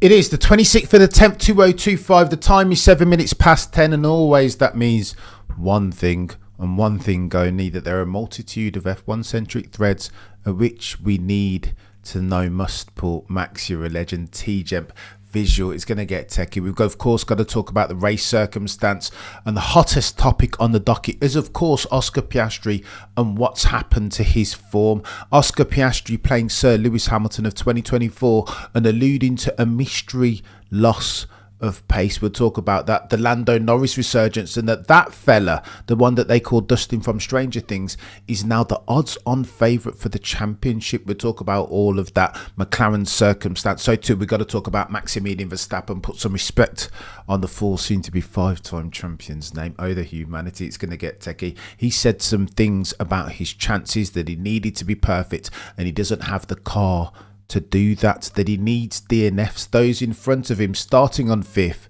It is the 26th of the 10th, 2025. The time is 7 minutes past 10, and always that means one thing and one thing only, that there are a multitude of F1-centric threads of which we need to know. Must pull Max, you're a legend. T-Gemp visual is going to get techie. We've of course got to talk about the race circumstance, and the hottest topic on the docket is of course Oscar Piastri and what's happened to his form. Oscar Piastri playing Sir Lewis Hamilton of 2024 and alluding to a mystery loss of pace. We'll talk about that, the Lando Norris resurgence, and that fella, the one that they call Dustin from Stranger Things, is now the odds-on favourite for the championship. We'll talk about all of that, McLaren's circumstance. So too, we've got to talk about Maximilian Verstappen, put some respect on the full soon-to-be five-time champion's name. Oh, the humanity, it's going to get techie. He said some things about his chances, that he needed to be perfect and he doesn't have the car to do that he needs DNFs, those in front of him starting on fifth,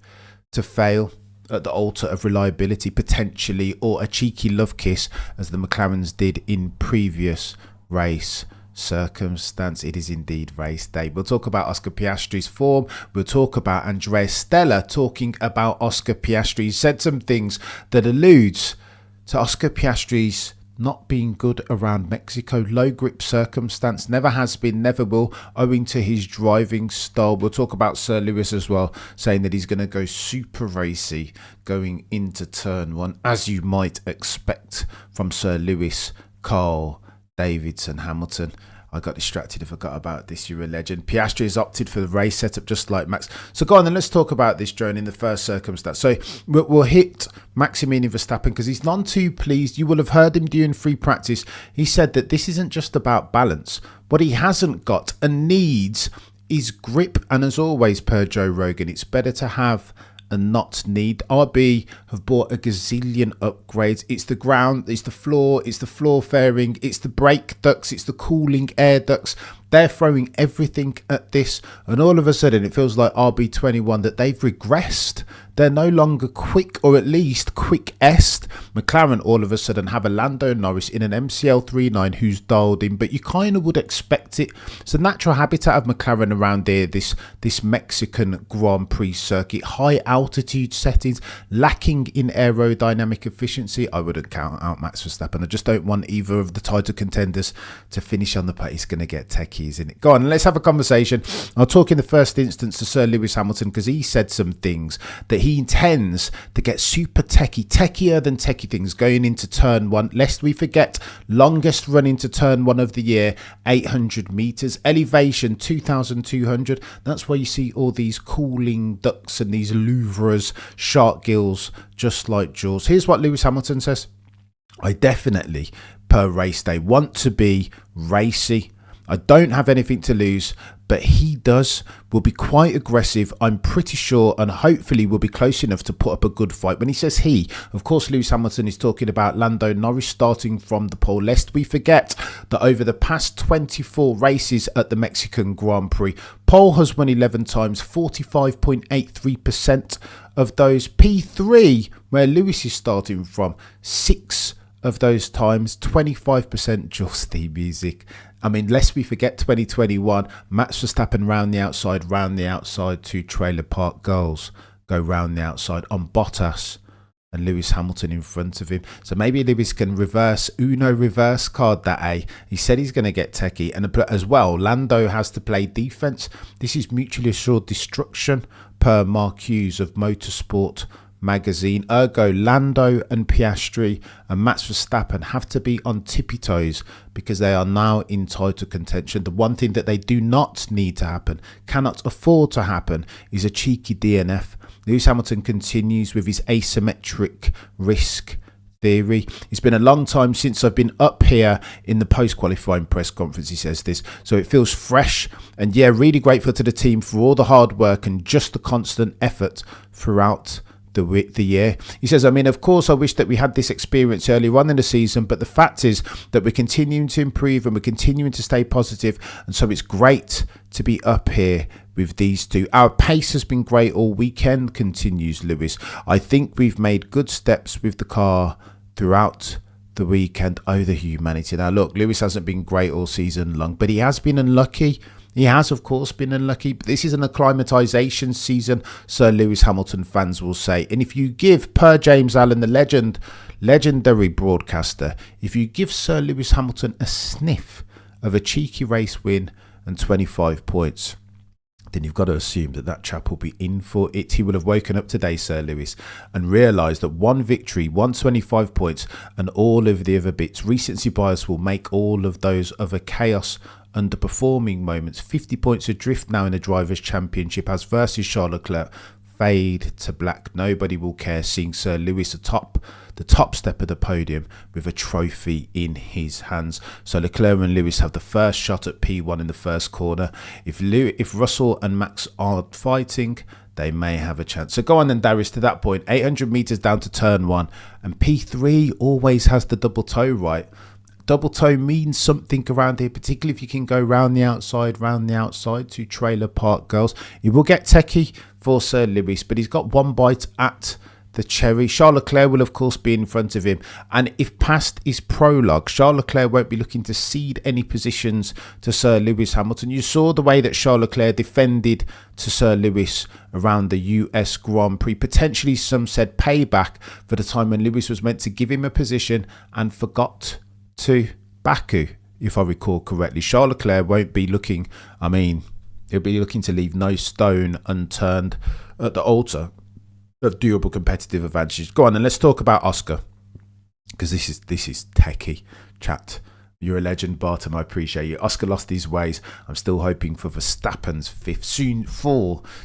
to fail at the altar of reliability potentially, or a cheeky love kiss as the McLarens did in previous race circumstance. It is indeed race day. We'll talk about Oscar Piastri's form. We'll talk about Andrea Stella talking about Oscar Piastri. He said some things that alludes to Oscar Piastri's not being good around Mexico. Low grip circumstance, never has been, never will, owing to his driving style. We'll talk about Sir Lewis as well, saying that he's going to go super racy going into turn one, as you might expect from Sir Lewis, Carl, Davidson, Hamilton. I got distracted, I forgot about this. You're a legend. Piastri has opted for the race setup just like Max. So go on then, let's talk about this drone in the first circumstance. So we'll hit Maximilian Verstappen because he's none too pleased. You will have heard him during free practice. He said that this isn't just about balance. What he hasn't got and needs is grip. And as always, per Joe Rogan, it's better to have and not need. RB have bought a gazillion upgrades. It's the ground, it's the floor fairing, it's the brake ducts, it's the cooling air ducts. They're throwing everything at this, and all of a sudden it feels like RB21 that they've regressed. They're no longer quick, or at least quickest. McLaren all of a sudden have a Lando Norris in an MCL39 who's dialed in, but you kind of would expect it. It's a natural habitat of McLaren around here, this Mexican Grand Prix circuit. High altitude settings, lacking in aerodynamic efficiency. I wouldn't count out Max Verstappen. I just don't want either of the title contenders to finish on the pace. It's going to get techie, isn't it? Go on, let's have a conversation. I'll talk in the first instance to Sir Lewis Hamilton because he said some things that he intends to get super techier than techie things going into turn one. Lest we forget, longest run into turn one of the year, 800 meters, elevation 2,200. That's why you see all these cooling ducts and these louvres, shark gills, just like Jaws. Here's what Lewis Hamilton says. I definitely, per race day, want to be racy. I don't have anything to lose, but he does. Will be quite aggressive, I'm pretty sure, and hopefully will be close enough to put up a good fight. When he says he, of course, Lewis Hamilton is talking about Lando Norris starting from the pole. Lest we forget that over the past 24 races at the Mexican Grand Prix, pole has won 11 times, 45.83% of those. P3, where Lewis is starting from, 6 of those times, 25%. Jaws theme music. I mean, lest we forget 2021, Max Verstappen round the outside, 2 trailer park girls go round the outside on Bottas and Lewis Hamilton in front of him. So maybe Lewis can reverse card that A. He said he's going to get techie, and as well, Lando has to play defense. This is mutually assured destruction per Mark Hughes of Motorsport magazine. Ergo, Lando and Piastri and Max Verstappen have to be on tippy toes because they are now in title contention. The one thing that they do not need to happen, cannot afford to happen, is a cheeky DNF. Lewis Hamilton continues with his asymmetric risk theory. It's been a long time since I've been up here in the post-qualifying press conference, he says this, so it feels fresh. And yeah, really grateful to the team for all the hard work and just the constant effort throughout the year. He says, I mean, of course, I wish that we had this experience earlier on in the season, but the fact is that we're continuing to improve and we're continuing to stay positive, and so it's great to be up here with these two. Our pace has been great all weekend, continues Lewis. I think we've made good steps with the car throughout the weekend. Oh, the humanity. Now look, Lewis hasn't been great all season long, but he has been unlucky He has, of course, been unlucky, but this is an acclimatisation season, Sir Lewis Hamilton fans will say. And if you give, per James Allen, the legendary broadcaster, if you give Sir Lewis Hamilton a sniff of a cheeky race win and 25 points, then you've got to assume that that chap will be in for it. He will have woken up today, Sir Lewis, and realised that one victory, 125 points, and all of the other bits, recency bias will make all of those other chaos underperforming moments 50 points adrift now in the Drivers' Championship as versus Charles Leclerc fade to black. Nobody will care seeing Sir Lewis atop the top step of the podium with a trophy in his hands. So Leclerc and Lewis have the first shot at P1 in the first corner. If Russell and Max aren't fighting, they may have a chance. So go on then, Darius, to that point, 800 metres down to turn 1, and P3 always has the double toe, right? Double toe means something around here, particularly if you can go round the outside to Trailer Park Girls. It will get techie for Sir Lewis, but he's got one bite at the cherry. Charles Leclerc will, of course, be in front of him. And if past is prologue, Charles Leclerc won't be looking to cede any positions to Sir Lewis Hamilton. You saw the way that Charles Leclerc defended to Sir Lewis around the US Grand Prix. Potentially, some said payback for the time when Lewis was meant to give him a position and forgot to Baku, if I recall correctly. Charles Leclerc won't be looking, he'll be looking to leave no stone unturned at the altar of durable competitive advantages. Go on, and let's talk about Oscar, because this is techie chat. You're a legend, Barton. I appreciate you. Oscar lost his ways. I'm still hoping for Verstappen's 5th,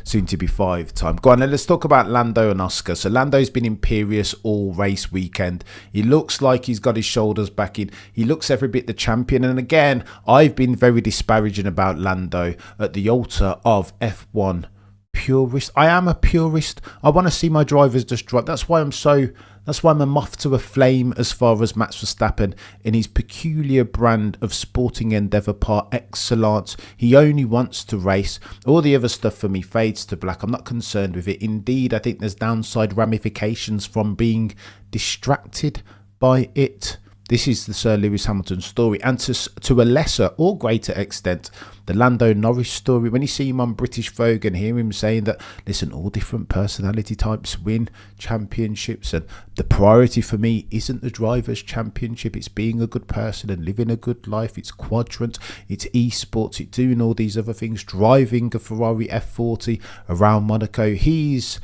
soon to be 5 time. Go on, and let's talk about Lando and Oscar. So Lando's been imperious all race weekend. He looks like he's got his shoulders back in. He looks every bit the champion. And again, I've been very disparaging about Lando at the altar of F1 purist. I am a purist. I want to see my drivers just drive. That's why I'm a moth to a flame as far as Max Verstappen in his peculiar brand of sporting endeavour par excellence. He only wants to race. All the other stuff for me fades to black. I'm not concerned with it. Indeed, I think there's downside ramifications from being distracted by it. This is the Sir Lewis Hamilton story, and to a lesser or greater extent, the Lando Norris story. When you see him on British Vogue and hear him saying that, listen, all different personality types win championships, and the priority for me isn't the Drivers' Championship, it's being a good person and living a good life, it's quadrant, it's esports, it's doing all these other things, driving a Ferrari F40 around Monaco. His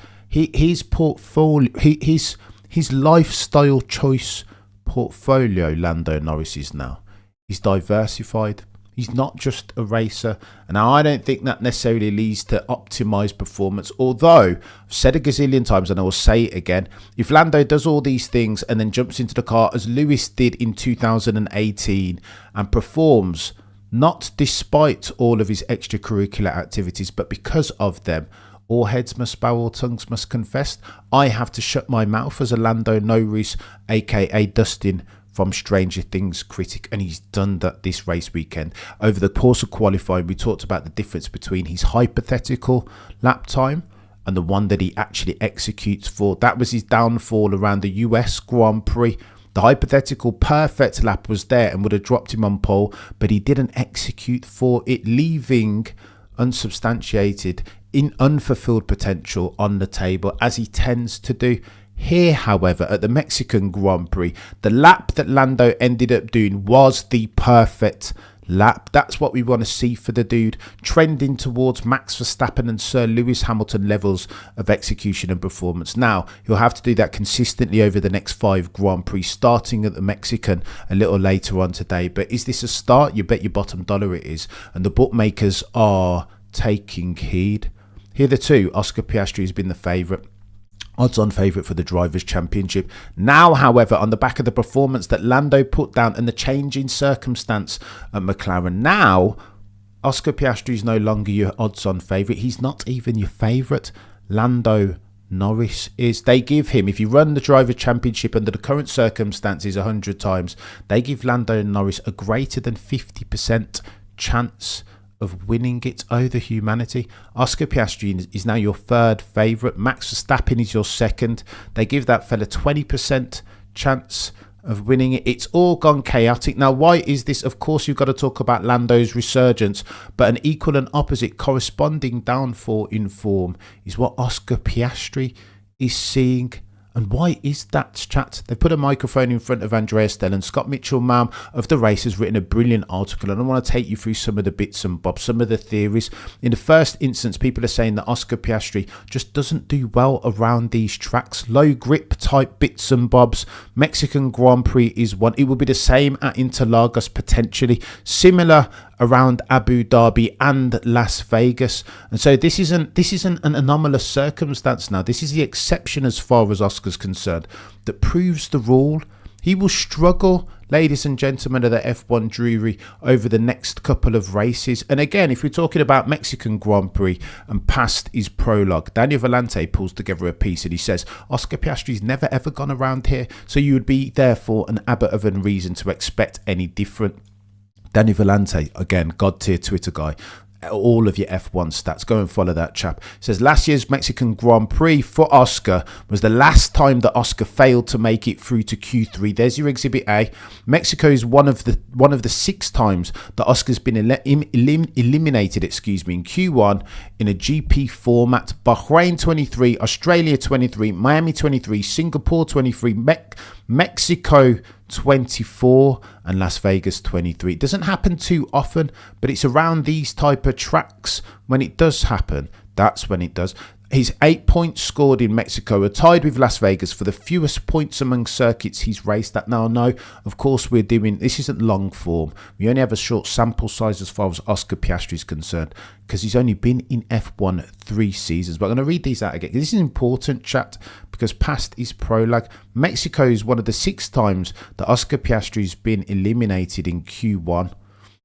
portfolio, his lifestyle choice portfolio, Lando Norris is now. He's diversified. He's not just a racer. And now I don't think that necessarily leads to optimised performance. Although, I've said a gazillion times and I will say it again, if Lando does all these things and then jumps into the car as Lewis did in 2018 and performs, not despite all of his extracurricular activities, but because of them, all heads must bow, all tongues must confess. I have to shut my mouth as a Lando Norris, aka Dustin from Stranger Things critic, and he's done that this race weekend. Over the course of qualifying, we talked about the difference between his hypothetical lap time and the one that he actually executes for. That was his downfall around the US Grand Prix. The hypothetical perfect lap was there and would have dropped him on pole, but he didn't execute for it, leaving unsubstantiated in unfulfilled potential on the table, as he tends to do. Here, however, at the Mexican Grand Prix, the lap that Lando ended up doing was the perfect lap. That's what we want to see for the dude, trending towards Max Verstappen and Sir Lewis Hamilton levels of execution and performance. Now, he'll have to do that consistently over the next 5 Grand Prix, starting at the Mexican a little later on today. But is this a start? You bet your bottom dollar it is. And the bookmakers are taking heed. Hitherto, Oscar Piastri has been the favourite. Odds-on favourite for the Drivers' Championship. Now, however, on the back of the performance that Lando put down and the change in circumstance at McLaren, now Oscar Piastri is no longer your odds-on favourite. He's not even your favourite. Lando Norris is. They give him, if you run the Drivers' Championship under the current circumstances 100 times, they give Lando Norris a greater than 50% chance of winning it. Oh, the humanity. Oscar Piastri is now your 3rd favourite. Max Verstappen is your 2nd. They give that fella 20% chance of winning it. It's all gone chaotic. Now, why is this? Of course, you've got to talk about Lando's resurgence, but an equal and opposite corresponding downfall in form is what Oscar Piastri is seeing. And why is that, chat? They put a microphone in front of Andrea Stella, and Scott Mitchell-Mam of The Race has written a brilliant article, and I want to take you through some of the bits and bobs, some of the theories. In the first instance, people are saying that Oscar Piastri just doesn't do well around these tracks. Low grip type bits and bobs. Mexican Grand Prix is one. It will be the same at Interlagos potentially. Similar around Abu Dhabi and Las Vegas. And so this isn't an anomalous circumstance now. This is the exception as far as Oscar's concerned that proves the rule. He will struggle, ladies and gentlemen of the F1 jury, over the next couple of races. And again, if we're talking about Mexican Grand Prix and past his prologue, Daniel Vellante pulls together a piece and he says, Oscar Piastri's never ever gone around here, so you would be therefore an abbot of unreason to expect any different. Daniel Vellante, again, God tier Twitter guy, all of your F1 stats, go and follow that chap. Says last year's Mexican Grand Prix for Oscar was the last time that Oscar failed to make it through to Q3. There's your Exhibit A. Mexico is one of the 6 times that Oscar's been eliminated, in Q1 in a GP format. Bahrain 23, Australia 23, Miami 23, Singapore 23, Mexico 24 and Las Vegas 23. It doesn't happen too often, but it's around these type of tracks when it does happen. That's when it does. His 8 points scored in Mexico are tied with Las Vegas for the fewest points among circuits he's raced at. Now, no, of course this isn't long form. We only have a short sample size as far as Oscar Piastri is concerned, because he's only been in F1 3 seasons. But I'm going to read these out again. This is important, chat, because past his prologue, Mexico is one of the 6 times that Oscar Piastri has been eliminated in Q1.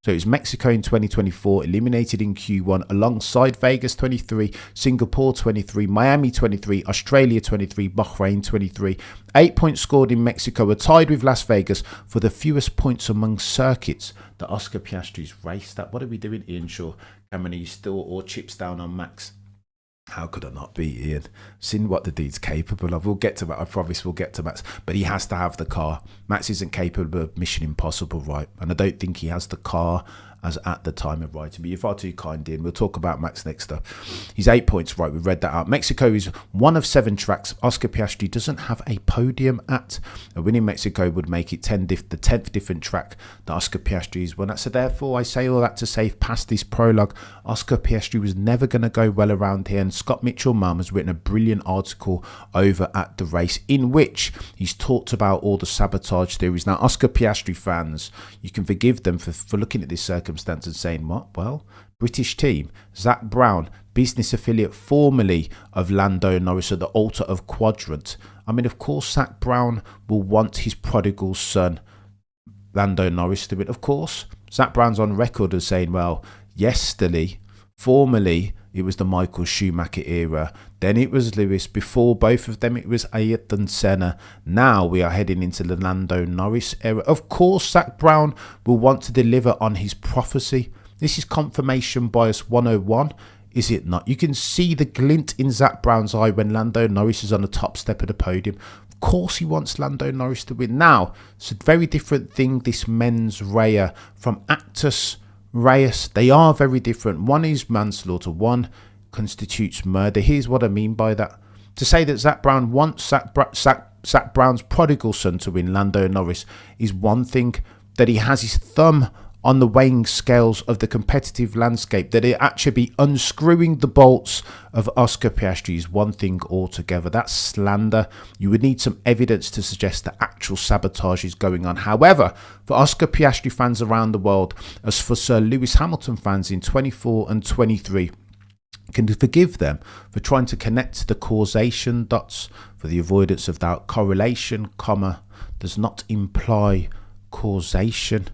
So it was Mexico in 2024, eliminated in Q1, alongside Vegas 23, Singapore 23, Miami 23, Australia 23, Bahrain 23. 8 points scored in Mexico are tied with Las Vegas for the fewest points among circuits that Oscar Piastri's raced at. What are we doing, Ian Shaw? Cameron, are you still all chips down on Max? How could I not be, Ian? Seen what the dude's capable of. We'll get to that. I promise we'll get to Max. But he has to have the car. Max isn't capable of Mission Impossible, right? And I don't think he has the car as at the time of writing. But you're far too kind, Ian. We'll talk about Max next up. He's 8 points, right? We've read that out. Mexico is one of 7 tracks Oscar Piastri doesn't have a podium at. A win in Mexico would make it the 10th different track that Oscar Piastri has won at. So therefore, I say all that to say, past this prologue, Oscar Piastri was never going to go well around here. And Scott Mitchell-Mam has written a brilliant article over at The Race in which he's talked about all the sabotage theories. Now, Oscar Piastri fans, you can forgive them for looking at this circumstance and saying, what? Well, British team, Zach Brown, business affiliate formerly of Lando Norris at the altar of Quadrant. I mean, of course, Zach Brown will want his prodigal son, Lando Norris, to win. Of course, Zach Brown's on record as saying, well, yesterday, formerly, it was the Michael Schumacher era. Then it was Lewis. Before both of them, it was Ayrton Senna. Now we are heading into the Lando Norris era. Of course, Zach Brown will want to deliver on his prophecy. This is confirmation bias 101, is it not? You can see the glint in Zach Brown's eye when Lando Norris is on the top step of the podium. Of course he wants Lando Norris to win. Now, it's a very different thing, this mens rea from actus Reus. They are very different. One is manslaughter, one constitutes murder. Here's what I mean by that. To say that Zach Brown wants Zach Brown's prodigal son to win, Lando Norris, is one thing. That he has his thumb on the weighing scales of the competitive landscape, that it actually be unscrewing the bolts of Oscar Piastri is one thing altogether. That's slander. You would need some evidence to suggest that actual sabotage is going on. However, for Oscar Piastri fans around the world, as for Sir Lewis Hamilton fans in 24 and 23, can forgive them for trying to connect the causation dots for the avoidance of doubt. Correlation, comma, does not imply causation.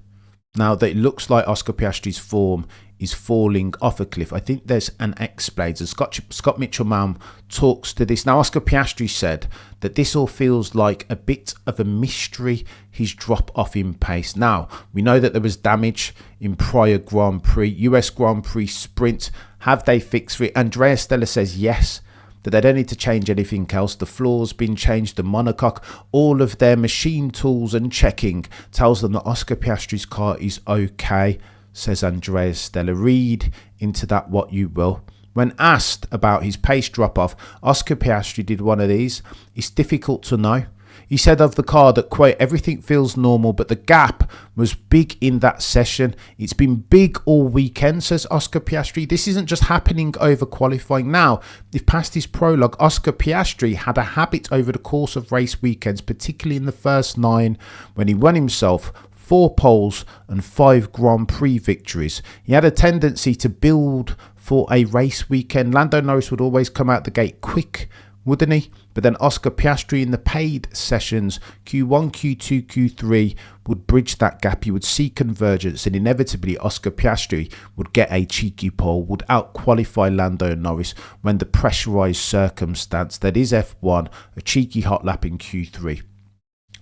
Now that it looks like Oscar Piastri's form is falling off a cliff, I think there's an X-Blades. And Scott Mitchell-Mam talks to this. Now, Oscar Piastri said that this all feels like a bit of a mystery, his drop off in pace. Now, we know that there was damage in prior Grand Prix, US Grand Prix sprint. Have they fixed it? Andrea Stella says yes. that they don't need to change anything else. The floor's been changed, the monocoque, all of their machine tools and checking tells them that Oscar Piastri's car is okay, says Andrea Stella. Read into that what you will. When asked about his pace drop-off, Oscar Piastri did one of these. It's difficult to know. He said of the car that, quote, everything feels normal, but the gap was big in that session. It's been big all weekend, says Oscar Piastri. This isn't just happening over qualifying now. If past his prologue, Oscar Piastri had a habit over the course of race weekends, particularly in the first 9, when he won himself 4 poles and 5 Grand Prix victories. He had a tendency to build for a race weekend. Lando Norris would always come out the gate quick, wouldn't he? But then Oscar Piastri in the paid sessions, Q1, Q2, Q3, would bridge that gap. You would see convergence, and inevitably Oscar Piastri would get a cheeky pole, would out-qualify Lando Norris when the pressurised circumstance that is F1, a cheeky hot lap in Q3.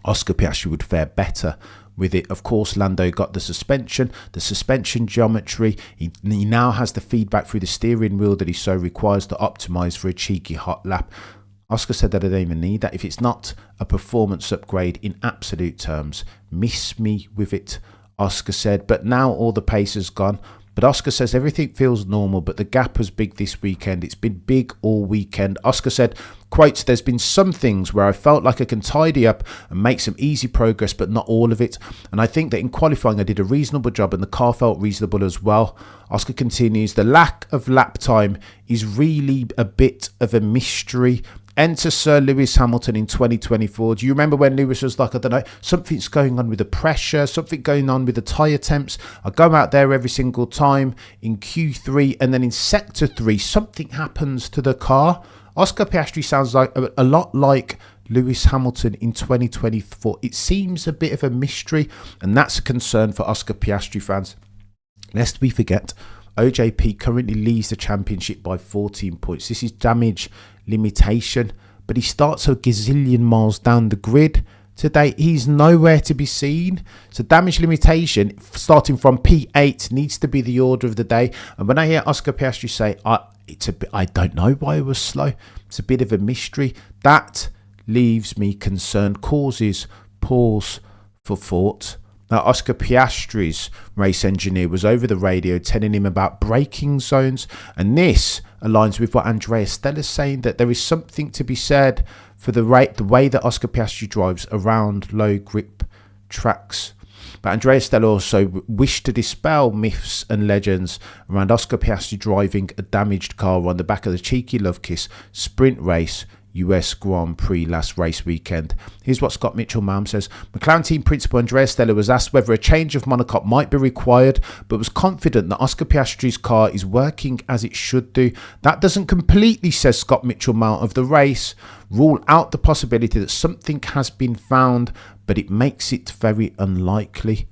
Oscar Piastri would fare better with it. Of course, Lando got the suspension geometry. He now has the feedback through the steering wheel that he so requires to optimise for a cheeky hot lap. Oscar said that I don't even need that. If it's not a performance upgrade in absolute terms, miss me with it, Oscar said. But now all the pace has gone. But Oscar says everything feels normal, but the gap was big this weekend. It's been big all weekend. Oscar said, quote, there's been some things where I felt like I can tidy up and make some easy progress, but not all of it. And I think that in qualifying, I did a reasonable job and the car felt reasonable as well. Oscar continues, the lack of lap time is really a bit of a mystery. Enter Sir Lewis Hamilton in 2024. Do you remember when Lewis was like, I don't know, something's going on with the pressure, something going on with the tyre temps. I go out there every single time in Q3 and then in Sector 3, something happens to the car. Oscar Piastri sounds like a lot like Lewis Hamilton in 2024. It seems a bit of a mystery, and that's a concern for Oscar Piastri fans. Lest we forget, OJP currently leads the championship by 14 points. This is damage limitation, but he starts a gazillion miles down the grid today. He's nowhere to be seen. So damage limitation starting from P8 needs to be the order of the day. And when I hear Oscar Piastri say, I don't know why it was slow, it's a bit of a mystery, that leaves me concerned, causes pause for thought. Now, Oscar Piastri's race engineer was over the radio telling him about braking zones, and this aligns with what Andrea Stella is saying, that there is something to be said for the way that Oscar Piastri drives around low grip tracks. But Andrea Stella also wished to dispel myths and legends around Oscar Piastri driving a damaged car on the back of the cheeky love kiss sprint race US Grand Prix last race weekend. Here's what Scott Mitchell-Malm says. McLaren team principal Andrea Stella was asked whether a change of monocoque might be required, but was confident that Oscar Piastri's car is working as it should do. That doesn't completely, says Scott Mitchell-Malm of the race, rule out the possibility that something has been found, but it makes it very unlikely.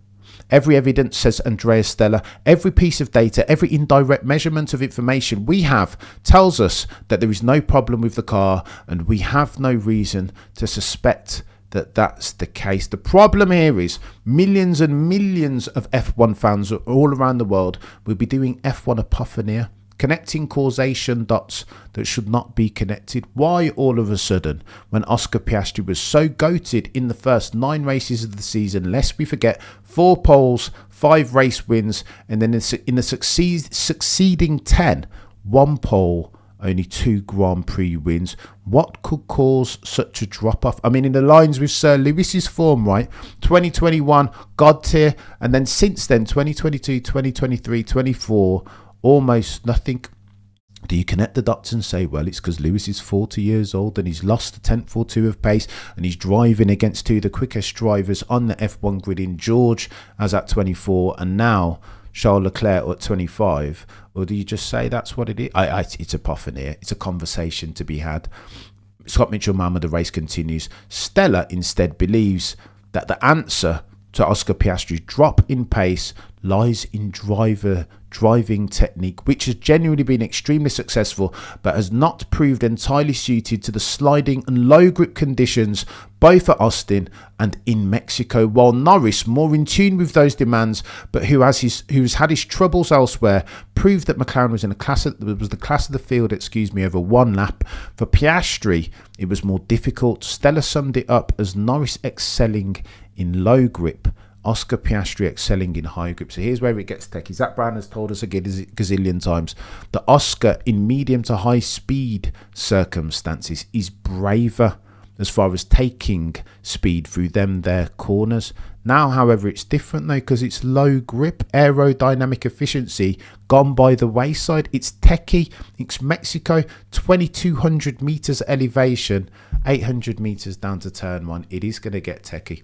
Every evidence, says Andrea Stella, every piece of data, every indirect measurement of information we have tells us that there is no problem with the car, and we have no reason to suspect that that's the case. The problem here is millions and millions of F1 fans all around the world will be doing F1 apophonia, connecting causation dots that should not be connected. Why all of a sudden, when Oscar Piastri was so goated in the first 9 races of the season, lest we forget, 4 poles, 5 race wins, and then in the succeeding 10, 1 pole, only 2 Grand Prix wins. What could cause such a drop-off? I mean, in the lines with Sir Lewis's form, right? 2021, God tier, and then since then, 2022, 2023, 24, almost nothing. Do you connect the dots and say, well, it's because Lewis is 40 years old and he's lost a tenth or two of pace and he's driving against 2 of the quickest drivers on the F1 grid in George as at 24 and now Charles Leclerc at 25? Or do you just say that's what it is? It's a apophonia. It's a conversation to be had. Scott Mitchell-Malm of the race continues. Stella instead believes that the answer to Oscar Piastri's drop in pace lies in driving technique, which has genuinely been extremely successful but has not proved entirely suited to the sliding and low grip conditions both at Austin and in Mexico, while Norris, more in tune with those demands but who has had his troubles elsewhere, proved that McLaren was the class of the field over one lap. For Piastri, it was more difficult. Stella summed it up as Norris excelling in low grip, Oscar Piastri excelling in high grip. So here's where it gets techie. Zach Brown has told us a gazillion times that Oscar in medium to high speed circumstances is braver as far as taking speed through their corners. Now, however, it's different though, because it's low grip, aerodynamic efficiency gone by the wayside. It's techie. It's Mexico, 2,200 meters elevation, 800 meters down to turn one. It is going to get techie.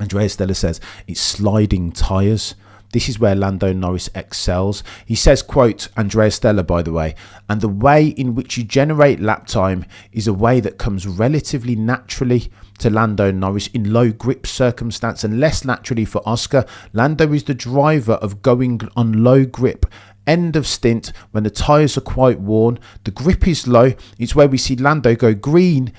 Andrea Stella says it's sliding tyres. This is where Lando Norris excels. He says, quote, Andrea Stella, by the way, and the way in which you generate lap time is a way that comes relatively naturally to Lando Norris in low grip circumstance and less naturally for Oscar. Lando is the driver of going on low grip. End of stint when the tyres are quite worn. The grip is low. It's where we see Lando go green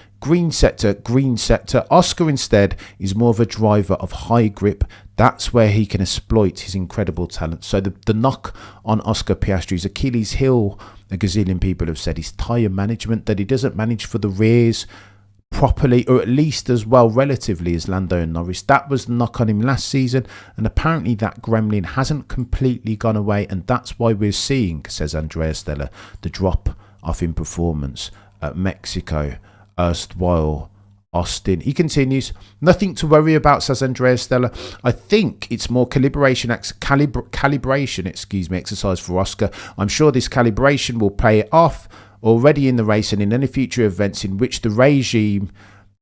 sector. Oscar instead is more of a driver of high grip. That's where he can exploit his incredible talent. So the knock on Oscar Piastri's Achilles heel, a gazillion people have said, is tyre management, that he doesn't manage for the rears properly, or at least as well relatively as Lando Norris. That was the knock on him last season, and apparently that gremlin hasn't completely gone away, and that's why we're seeing, says Andrea Stella, the drop off in performance at Mexico, erstwhile Austin. He continues, nothing to worry about, says Andrea Stella. I think it's more calibration exercise for Oscar. I'm sure this calibration will pay off already in the race and in any future events in which the regime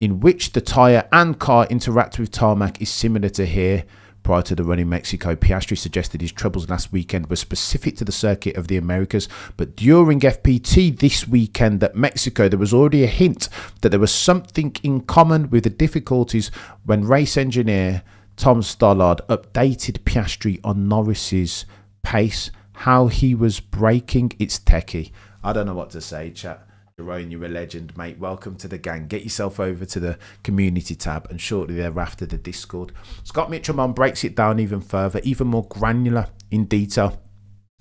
in which the tyre and car interact with tarmac is similar to here. Prior to the run in Mexico, Piastri suggested his troubles last weekend were specific to the circuit of the Americas, but during FP2 this weekend at Mexico, there was already a hint that there was something in common with the difficulties when race engineer Tom Stollard updated Piastri on Norris's pace, how he was braking. It's techie. I don't know what to say, chat. Jerome, you're a legend, mate. Welcome to the gang. Get yourself over to the community tab and shortly thereafter the Discord. Scott Mitchell breaks it down even further, even more granular in detail.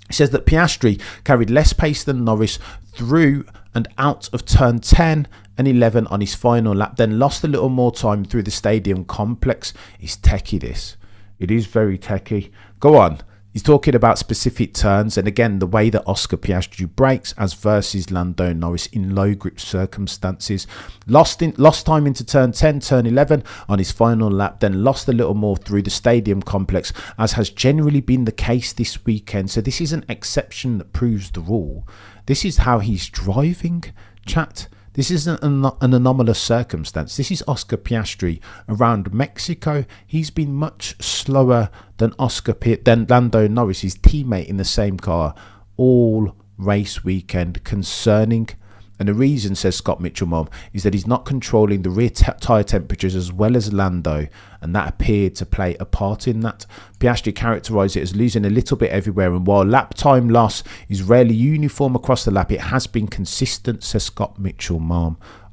He says that Piastri carried less pace than Norris through and out of turn 10 and 11 on his final lap, then lost a little more time through the stadium complex. It's techie, this. It is very techie. Go on. He's talking about specific turns, and again, the way that Oscar Piastri brakes as versus Lando Norris in low grip circumstances. Lost time into turn 10, turn 11 on his final lap, then lost a little more through the stadium complex, as has generally been the case this weekend. So this is an exception that proves the rule. This is how he's driving, chat. This isn't an anomalous circumstance. This is Oscar Piastri around Mexico. He's been much slower than Lando Norris, his teammate in the same car, all race weekend. Concerning. And the reason, says Scott Mitchell, is that he's not controlling the rear tyre temperatures as well as Lando, and that appeared to play a part in that. Piastri characterised it as losing a little bit everywhere, and while lap time loss is rarely uniform across the lap, it has been consistent, says Scott Mitchell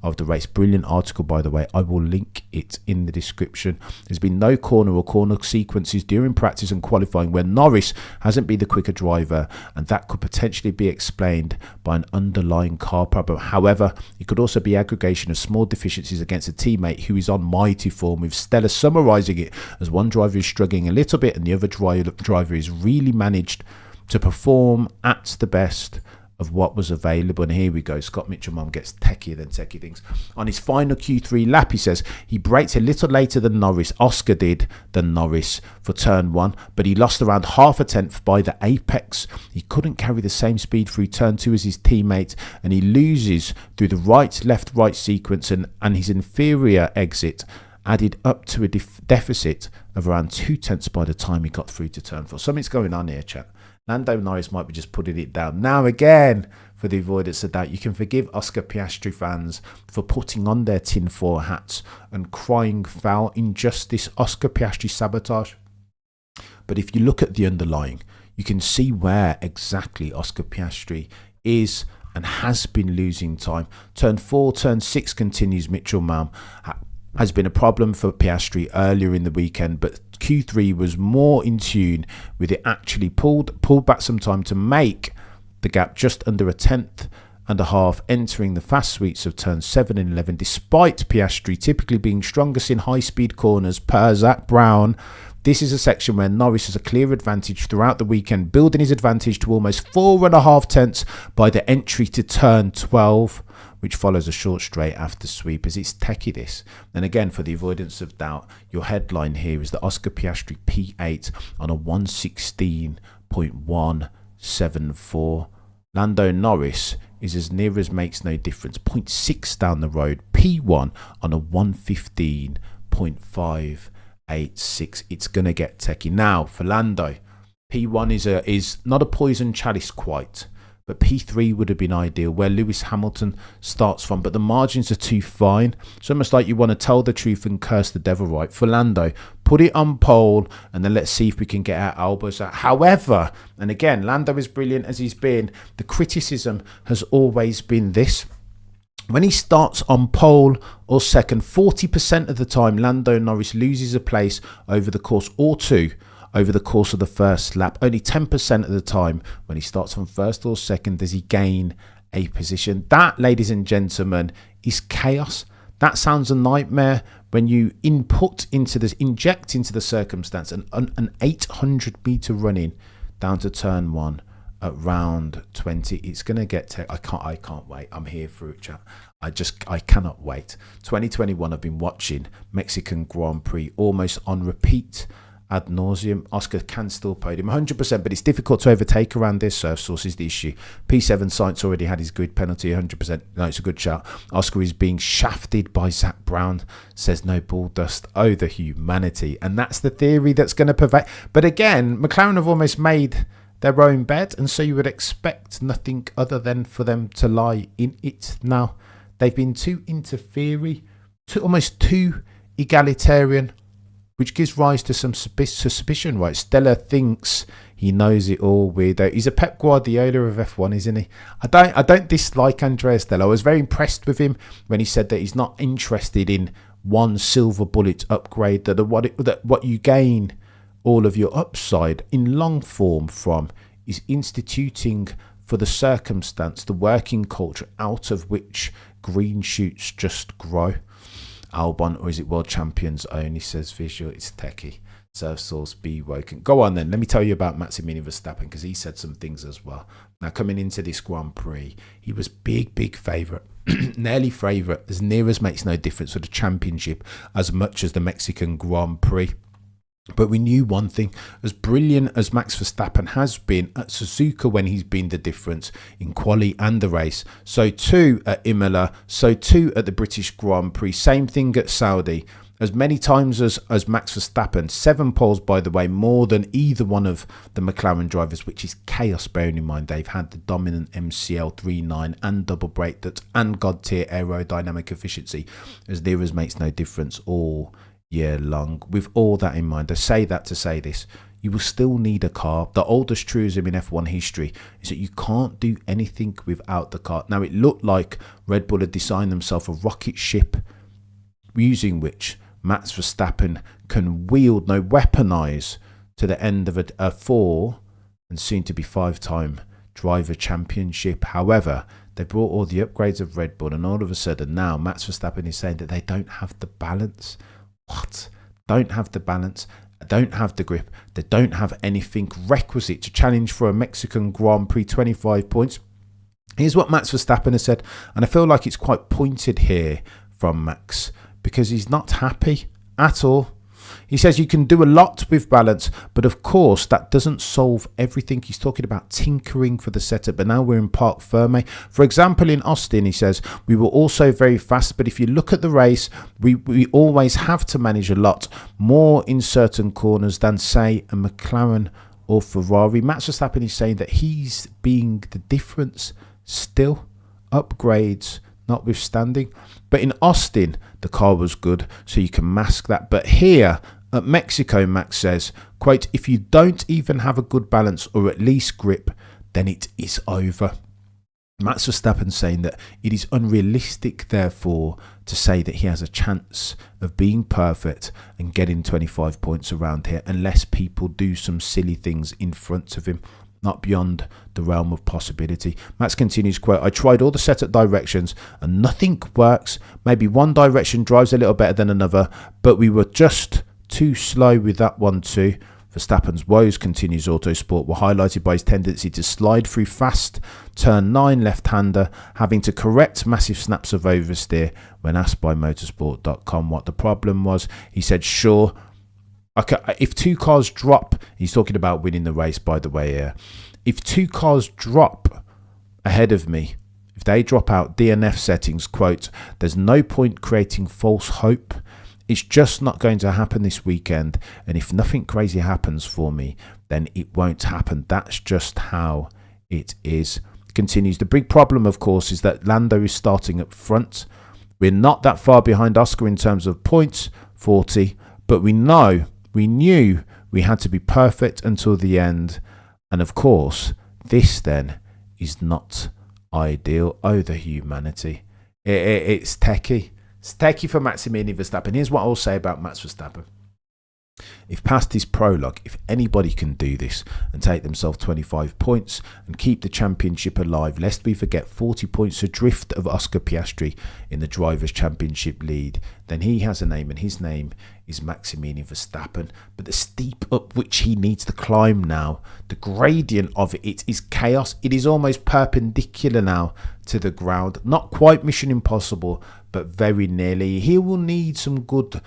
of the race. Brilliant article, by the way. I will link it in the description. There's been no corner sequences during practice and qualifying where Norris hasn't been the quicker driver, and that could potentially be explained by an underlying car problem. However, it could also be aggregation of small deficiencies against a teammate who is on mighty form, with Stella summarising it as one driver is struggling a little bit and the other driver is really managed to perform at the best of what was available. And here we go. Scott Mitchell gets techier than techie things. On his final Q3 lap, he says he braked a little later than Norris. Oscar did than Norris for turn 1, but he lost around half a tenth by the apex. He couldn't carry the same speed through turn 2 as his teammate, and he loses through the right sequence, and his inferior exit added up to a deficit of around 2 tenths by the time he got through to turn 4. Something's going on here, chat. Lando Norris might be just putting it down. Now again, for the avoidance of doubt, you can forgive Oscar Piastri fans for putting on their tinfoil hats and crying foul injustice. Oscar Piastri sabotage. But if you look at the underlying, you can see where exactly Oscar Piastri is and has been losing time. Turn 4, turn 6 continues. Mitchell Malm has been a problem for Piastri earlier in the weekend, but Q3 was more in tune with it, actually pulled back some time to make the gap just under a tenth and a half, entering the fast sweeps of turn 7 and 11, despite Piastri typically being strongest in high-speed corners per Zach Brown. This is a section where Norris has a clear advantage throughout the weekend, building his advantage to almost 4.5 tenths by the entry to turn 12, which follows a short straight after sweepers. It's techie, this. And again, for the avoidance of doubt, your headline here is that Oscar Piastri P8 on a 116.174. Lando Norris is as near as makes no difference, 0.6 down the road, P1 on a 115.586. It's going to get techie. Now, for Lando, P1 is not a poison chalice quite, but P3 would have been ideal, where Lewis Hamilton starts from, but the margins are too fine. It's almost like you want to tell the truth and curse the devil, right? For Lando, put it on pole and then let's see if we can get our elbows out. However, and again, Lando is brilliant as he's been, the criticism has always been this. When he starts on pole or second, 40% of the time, Lando Norris loses a place over the course, or two, over the course of the first lap. Only 10% of the time when he starts on first or second does he gain a position. That, ladies and gentlemen, is chaos. That sounds a nightmare when you inject into the circumstance an 800-meter run-in down to turn 1 at round 20. It's going to get I can't wait. I'm here for it, chat. I cannot wait. 2021, I've been watching Mexican Grand Prix almost on repeat ad nauseum. Oscar can still podium 100%, but it's difficult to overtake around this. Surf source is the issue. P7 Science already had his grid penalty 100%. No, it's a good shout. Oscar is being shafted by Zach Brown, says no ball dust. Oh, the humanity. And that's the theory that's going to pervade. But again, McLaren have almost made their own bed, and so you would expect nothing other than for them to lie in it. Now, they've been too interfering, almost too egalitarian, which gives rise to some suspicion, right? Stella thinks he knows it all, weirdo. He's a Pep Guardiola of F1, isn't he? I don't dislike Andrea Stella. I was very impressed with him when he said that he's not interested in one silver bullet upgrade, that what you gain all of your upside in long form from is instituting for the circumstance, the working culture out of which green shoots just grow. Albon, or is it world champions only, says Visual. It's techie. Surf source, be woken. Go on then. Let me tell you about Maximilian Verstappen, because he said some things as well. Now, coming into this Grand Prix, he was big favourite. Nearly favourite. As near as makes no difference for the championship as much as the Mexican Grand Prix. But we knew one thing, as brilliant as Max Verstappen has been at Suzuka when he's been the difference in quali and the race, so too at Imola, so too at the British Grand Prix, same thing at Saudi. As many times as Max Verstappen, 7 poles, by the way, more than either one of the McLaren drivers, which is chaos, bearing in mind they've had the dominant MCL 3.9 and double brake and God tier aerodynamic efficiency, as near as makes no difference all year long. With all that in mind, I say that to say this: you will still need a car. The oldest truism in F1 history is that you can't do anything without the car. Now, it looked like Red Bull had designed themselves a rocket ship using which Max Verstappen can wield, weaponize to the end of a 4 and soon to be 5-time driver championship. However, they brought all the upgrades of Red Bull, and all of a sudden now Max Verstappen is saying that they don't have the balance. What? Don't have the balance, don't have the grip, they don't have anything requisite to challenge for a Mexican Grand Prix 25 points. Here's what Max Verstappen has said, and I feel like it's quite pointed here from Max, because he's not happy at all. He says you can do a lot with balance, but of course that doesn't solve everything. He's talking about tinkering for the setup, but now we're in Parc Ferme. For example, in Austin, he says, we were also very fast, but if you look at the race, we always have to manage a lot more in certain corners than, say, a McLaren or Ferrari. Max Verstappen is saying that he's being the difference still, upgrades notwithstanding. But in Austin, the car was good, so you can mask that. But here At Mexico, Max says, quote, if you don't even have a good balance or at least grip, then it is over. Max Verstappen saying that it is unrealistic, therefore, to say that he has a chance of being perfect and getting 25 points around here unless people do some silly things in front of him, not beyond the realm of possibility. Max continues, quote, I tried all the setup directions and nothing works. Maybe one direction drives a little better than another, but we were just too slow with that one too. Verstappen's woes, continues Autosport, were highlighted by his tendency to slide through fast turn 9 left-hander, having to correct massive snaps of oversteer. When asked by motorsport.com what the problem was, he said, sure, if two cars drop, he's talking about winning the race, by the way here. If two cars drop ahead of me, if they drop out DNF settings, quote, there's no point creating false hope. It's just not going to happen this weekend. And if nothing crazy happens for me, then it won't happen. That's just how it is. Continues. The big problem, of course, is that Lando is starting up front. We're not that far behind Oscar in terms of points, 40. But we knew we had to be perfect until the end. And of course, this then is not ideal. Oh, the humanity. It's techie. It's techie for Maximilian Verstappen. Here's what I'll say about Max Verstappen. If past his prologue, if anybody can do this and take themselves 25 points and keep the championship alive, lest we forget 40 points adrift of Oscar Piastri in the Drivers' Championship lead, then he has a name, and his name is Maximilian Verstappen. But the steep up which he needs to climb now, the gradient of it is chaos. It is almost perpendicular now to the ground. Not quite Mission Impossible, but very nearly. He will need some good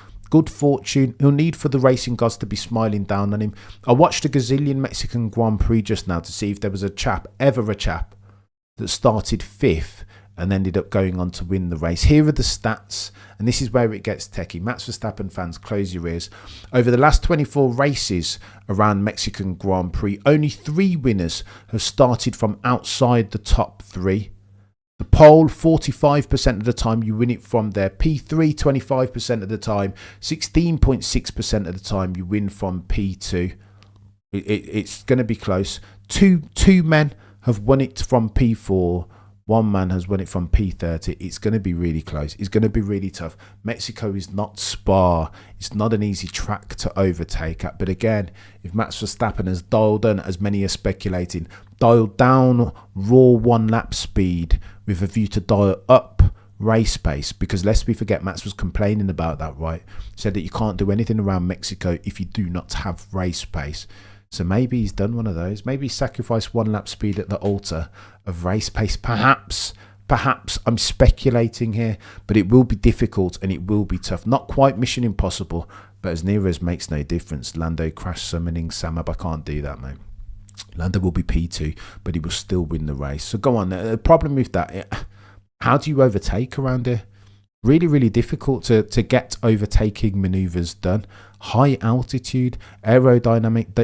fortune. He'll need for the racing gods to be smiling down on him. I watched a gazillion Mexican Grand Prix just now to see if there was a chap that started 5th and ended up going on to win the race. Here are the stats, and this is where it gets techie. Max Verstappen fans, close your ears. Over the last 24 races around Mexican Grand Prix, only 3 winners have started from outside the top 3. The pole, 45% of the time you win it from there. P3, 25% of the time. 16.6% of the time you win from P2. It's going to be close. Two men have won it from P4. 1 man has won it from P30. It's going to be really close. It's going to be really tough. Mexico is not Spa. It's not an easy track to overtake at. But again, if Max Verstappen has dialed in, as many are speculating, dialed down raw 1 lap speed with a view to dial up race pace, because lest we forget, Max was complaining about that, right? Said that you can't do anything around Mexico if you do not have race pace. So maybe he's done one of those. Maybe he sacrificed 1 lap speed at the altar of race pace. Perhaps I'm speculating here, but it will be difficult and it will be tough. Not quite Mission Impossible, but as near as makes no difference. Lando crash summoning Samab. I can't do that, mate. Lando will be P2, but he will still win the race. So go on. The problem with that, how do you overtake around here? Really, really difficult to get overtaking manoeuvres done. High altitude, aerodynamic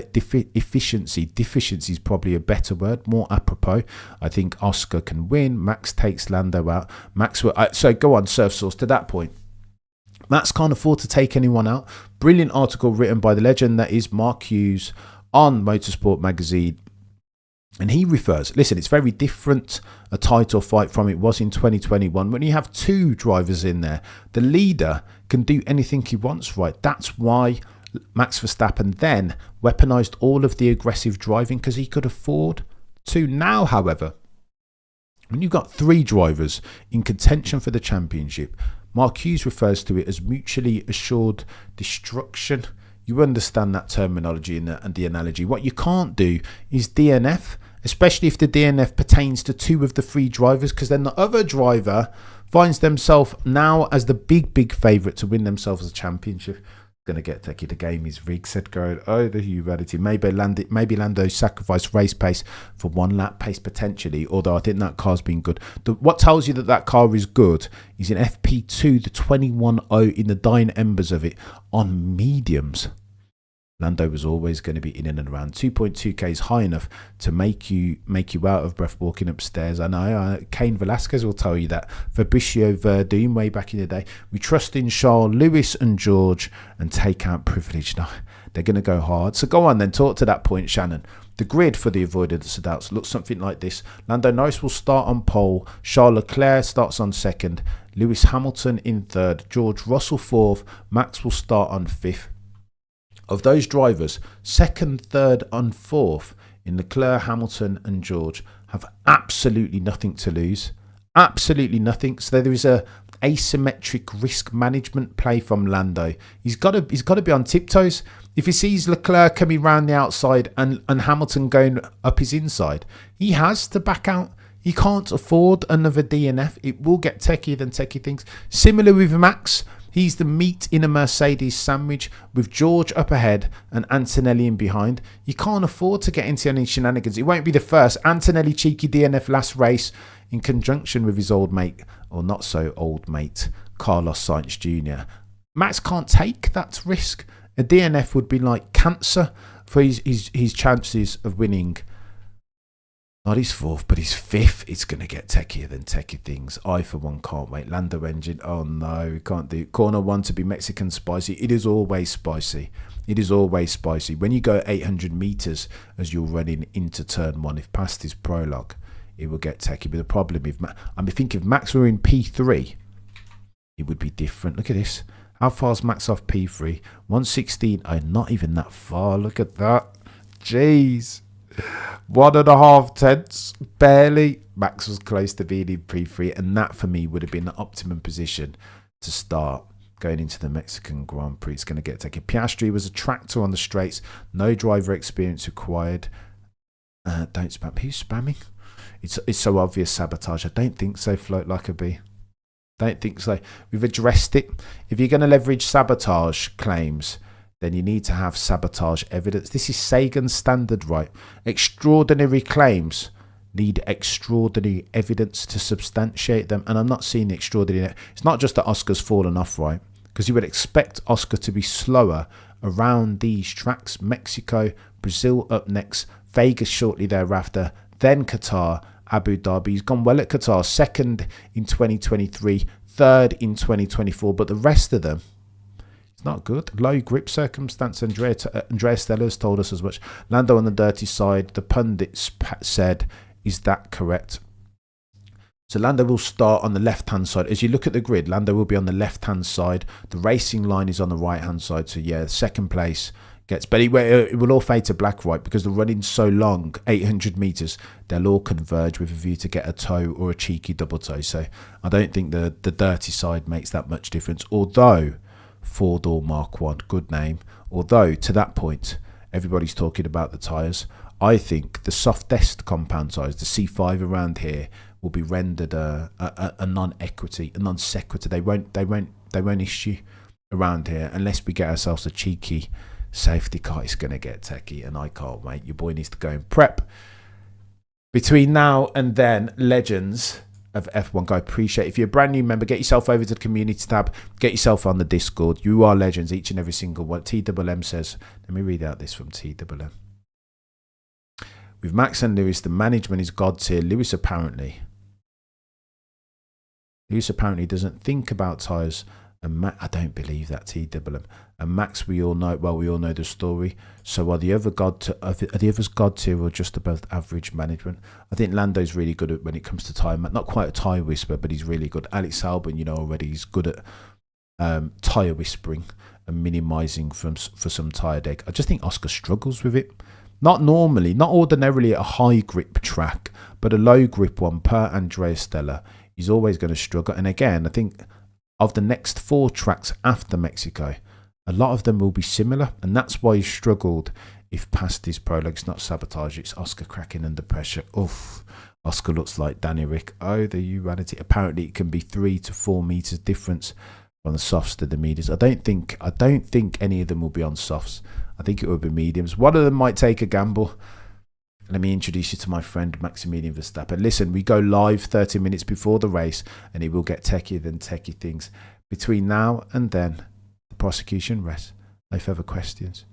deficiency is probably a better word, more apropos. I think Oscar can win. Max takes Lando out. So go on, Surf Source, to that point. Max can't afford to take anyone out. Brilliant article written by the legend that is Mark Hughes on Motorsport Magazine. And he refers, listen, it's very different a title fight from it was in 2021 when you have 2 drivers in there. The leader can do anything he wants, right? That's why Max Verstappen then weaponized all of the aggressive driving, because he could afford to. Now, however, when you've got 3 drivers in contention for the championship, Mark Hughes refers to it as mutually assured destruction. You understand that terminology and the analogy. What you can't do is DNF, especially if the DNF pertains to 2 of the 3 drivers, because then the other driver finds themselves now as the big favourite to win themselves a championship. Going to get techie. The game is rigged, said Gerard. Oh, the humanity. Maybe Lando sacrificed race pace for 1 lap pace potentially, although I think that car's been good. What tells you that car is good is in FP2, the 21.0 in the dying embers of it on mediums. Lando was always going to be in and around 2.2k is high enough to make you out of breath walking upstairs. I know Cain Velasquez will tell you that. Fabricio Verdun way back in the day. We trust in Charles, Lewis and George and take out privilege. No, they're going to go hard. So go on then, talk to that point, Shannon. The grid for the avoidance of doubts looks something like this. Lando Norris will start on pole. Charles Leclerc starts on second. Lewis Hamilton in third. George Russell fourth. Max will start on fifth. Of those drivers, second, third and fourth in Leclerc, Hamilton and George have absolutely nothing to lose. Absolutely nothing. So there is a asymmetric risk management play from Lando. He's got to be on tiptoes. If he sees Leclerc coming round the outside and Hamilton going up his inside, he has to back out. He can't afford another DNF. It will get techier than techie things. Similar with Max. He's the meat in a Mercedes sandwich with George up ahead and Antonelli in behind. You can't afford to get into any shenanigans. It won't be the first. Antonelli cheeky DNF last race in conjunction with his old mate, or not so old mate, Carlos Sainz Jr. Max can't take that risk. A DNF would be like cancer for his chances of winning. Not his fourth, but his fifth. It's going to get techier than techie things. I, for one, can't wait. Lando engine. Oh, no, we can't do it. Corner one to be Mexican spicy. It is always spicy. It is always spicy. When you go 800 meters as you're running into turn one, if past his prologue, it will get techie. But the problem, I think if Max were in P3, it would be different. Look at this. How far is Max off P3? 116. Oh, not even that far. Look at that. Jeez. 1.5 tenths, barely. Max was close to being in P3, and that for me would have been the optimum position to start going into the Mexican Grand Prix. It's going to get taken. Piastri was a tractor on the straights, no driver experience required. Don't spam. Who's spamming? It's so obvious. Sabotage. I don't think so. Float like a bee. Don't think so. We've addressed it. If you're going to leverage sabotage claims, then you need to have sabotage evidence. This is Sagan's standard, right? Extraordinary claims need extraordinary evidence to substantiate them. And I'm not seeing the extraordinary. It's not just that Oscar's fallen off, right? Because you would expect Oscar to be slower around these tracks. Mexico, Brazil up next, Vegas shortly thereafter, then Qatar, Abu Dhabi. He's gone well at Qatar, second in 2023, third in 2024. But the rest of them, not good. Low grip circumstance. Andrea Stella's told us as much. Lando on the dirty side. The pundits said, is that correct? So Lando will start on the left-hand side. As you look at the grid, Lando will be on the left-hand side. The racing line is on the right-hand side. So yeah, second place gets... But it will all fade to black, right? Because the running's so long, 800 metres, they'll all converge with a view to get a toe or a cheeky double toe. So I don't think the dirty side makes that much difference. Although... four-door Mark 1, good name. Although, to that point, everybody's talking about the tyres. I think the softest compound tyres, the C5 around here, will be rendered a non-equity, a non-sequitur. They won't issue around here unless we get ourselves a cheeky safety car. It's going to get techie, and I can't wait. Your boy needs to go and prep. Between now and then, legends of F1 Guy, appreciate it. If you're a brand new member, get yourself over to the community tab, get yourself on the Discord. You are legends, each and every single one. TWM says, let me read out this from TWM. With Max and Lewis, the management is God tier. Lewis apparently doesn't think about tyres. And I don't believe that, TWM. And Max, we all know the story. So are the others God tier or just above average management? I think Lando's really good at when it comes to tyre. Not quite a tyre whisperer, but he's really good. Alex Albon, you know already, he's good at tyre whispering and minimising for some tyre deck. I just think Oscar struggles with it. Not ordinarily a high grip track, but a low grip one per Andrea Stella. He's always going to struggle. And again, I think of the next 4 tracks after Mexico, a lot of them will be similar, and that's why he struggled. If past his prologue, it's not Sabotage, it's Oscar cracking under pressure. Oof, Oscar looks like Danny Rick. Oh, the humanity. Apparently it can be 3 to 4 meters difference on the softs to the mediums. I don't think any of them will be on softs. I think it will be mediums. One of them might take a gamble. Let me introduce you to my friend Maximilian Verstappen. Listen, we go live 30 minutes before the race, and it will get techier than techie things. Between now and then, the prosecution rests. No further questions.